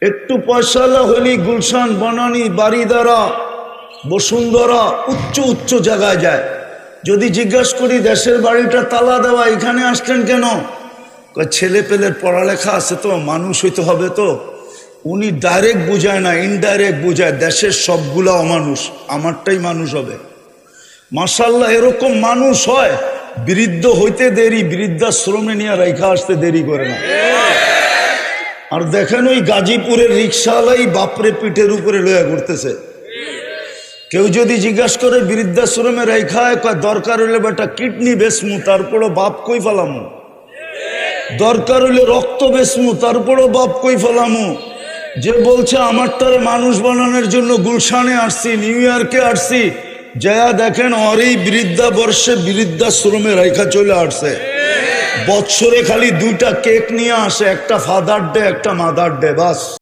একটু পয়সাওয়ালা হইলি গুলশান, বনানী, বাড়িদারা, বসুন্ধরা উচ্চ উচ্চ জায়গায় যায়। যদি জিজ্ঞাসা করি দেশের বাড়িটা তালা দেওয়া, এখানে আসলেন কেন? ছেলে পেলের পড়ালেখা আছে তো, মানুষ হইতে হবে তো। উনি ডাইরেক্ট বুঝায় না, ইনডাইরেক্ট বুঝায়, দেশের সবগুলা অমানুষ, আমারটাই মানুষ হবে। মাশাআল্লাহ, এরকম মানুষ হয়, বৃদ্ধ হইতে দেরি, বৃদ্ধাশ্রমে নিয়ে রেখা আসতে দেরি করে না। আর দেখেন ওই গাজীপুরের রিক্সাওয়ালাই বাপরে পিঠের উপরে লয়া করতেছে। কেউ যদি জিজ্ঞাসা করে বৃদ্ধাশ্রমে রেখা, দরকার হইলে বেটা কিডনি বেচমু, তারপরও বাপ কই ফেলামু। দরকার হইলে রক্ত বেচমু, তারপরও বাপ কই ফেলামু। যে বলছে আমারটারে মানুষ বানানোর জন্য গুলশানে আসছি, নিউ ইয়র্কে আসছি, যা দেখেন আর এই বৃদ্ধাবর্ষে বৃদ্ধাশ্রমে রেখা চলে আসছে। বৎসরে খালি 2টা কেক নিয়ে আসে, একটা ফাদার ডে, একটা মাদার ডে, বাস।